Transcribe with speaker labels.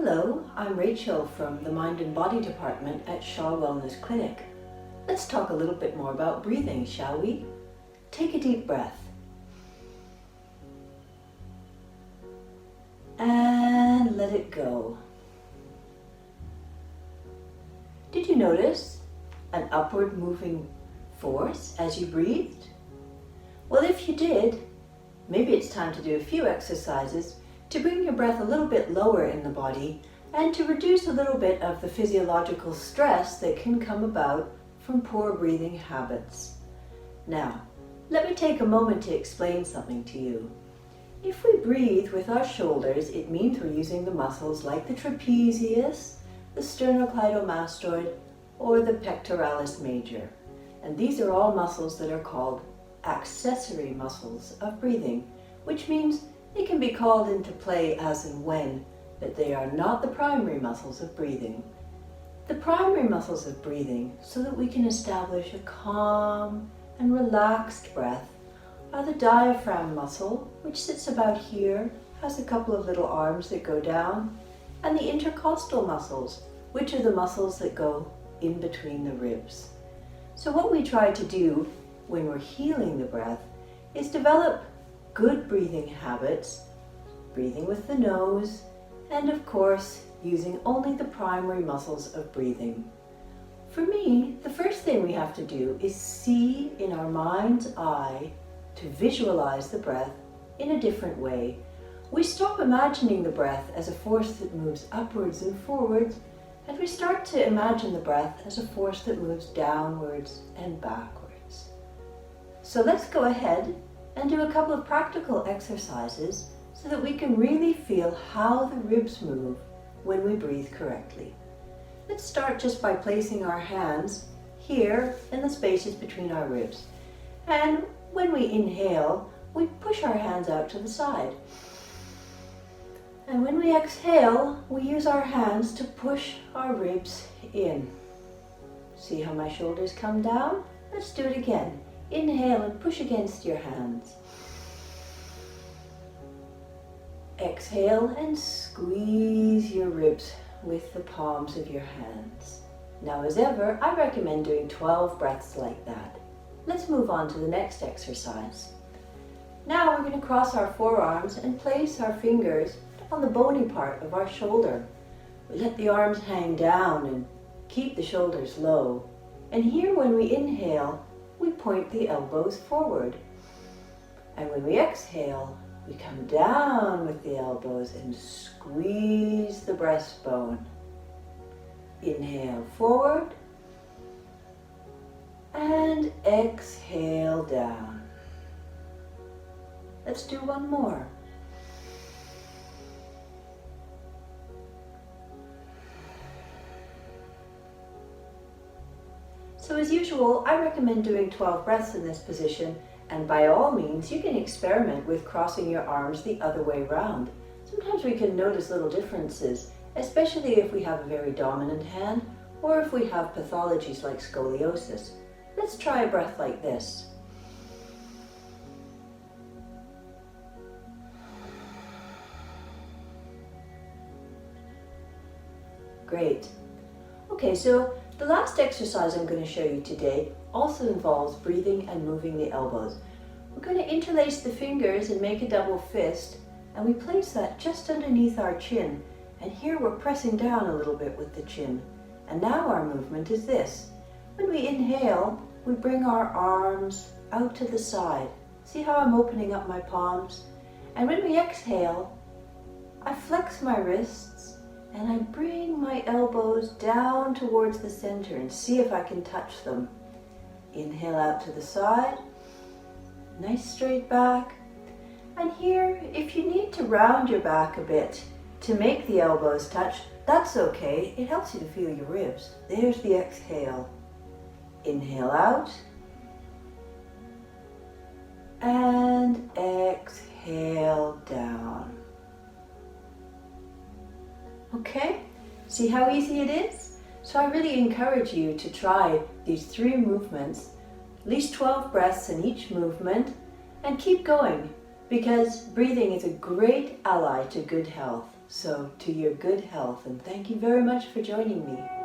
Speaker 1: Hello, I'm Rachel from the Mind and Body Department at Wellness Clinic. Let's talk a little bit more about breathing, shall we? Take a deep breath. And let it go. Did you notice an upward moving force as you breathed? Well, if you did, maybe it's time to do a few exercises to bring your breath a little bit lower in the body and to reduce a little bit of the physiological stress that can come about from poor breathing habits. Now, let me take a moment to explain something to you. If we breathe with our shoulders, it means we're using the muscles like the trapezius, the sternocleidomastoid, or the pectoralis major. And these are all muscles that are called accessory muscles of breathing, which means they can be called into play as and when, but they are not the primary muscles of breathing. The primary muscles of breathing, so that we can establish a calm and relaxed breath, are the diaphragm muscle, which sits about here, has a couple of little arms that go down, and the intercostal muscles, which are the muscles that go in between the ribs. So what we try to do when we're healing the breath is develop good breathing habits, breathing with the nose, and of course, using only the primary muscles of breathing. For me, the first thing we have to do is see in our mind's eye to visualize the breath in a different way. We stop imagining the breath as a force that moves upwards and forwards, and we start to imagine the breath as a force that moves downwards and backwards. So let's go ahead and do a couple of practical exercises so that we can really feel how the ribs move when we breathe correctly. Let's start just by placing our hands here in the spaces between our ribs. And when we inhale, we push our hands out to the side. And when we exhale, we use our hands to push our ribs in. See how my shoulders come down? Let's do it again. Inhale and push against your hands. Exhale and squeeze your ribs with the palms of your hands. Now, as ever, I recommend doing 12 breaths like that. Let's move on to the next exercise. Now we're going to cross our forearms and place our fingers on the bony part of our shoulder. We let the arms hang down and keep the shoulders low. And here, when we inhale, we point the elbows forward. And when we exhale, we come down with the elbows and squeeze the breastbone. Inhale forward and exhale down. Let's do one more. So as usual, I recommend doing 12 breaths in this position, and by all means, you can experiment with crossing your arms the other way around. Sometimes we can notice little differences, especially if we have a very dominant hand or if we have pathologies like scoliosis. Let's try a breath like this. Great. Okay, so the last exercise I'm going to show you today also involves breathing and moving the elbows. We're going to interlace the fingers and make a double fist, and we place that just underneath our chin. And here we're pressing down a little bit with the chin. And now our movement is this. When we inhale, we bring our arms out to the side. See how I'm opening up my palms? And when we exhale, I flex my wrists and I bring my elbows down towards the center and see if I can touch them. Inhale out to the side, nice straight back. And here, if you need to round your back a bit to make the elbows touch, that's okay. It helps you to feel your ribs. There's the exhale. Inhale out. And exhale down. Okay, see how easy it is? So I really encourage you to try these 3 movements, at least 12 breaths in each movement, and keep going, because breathing is a great ally to good health. So to your good health, and thank you very much for joining me.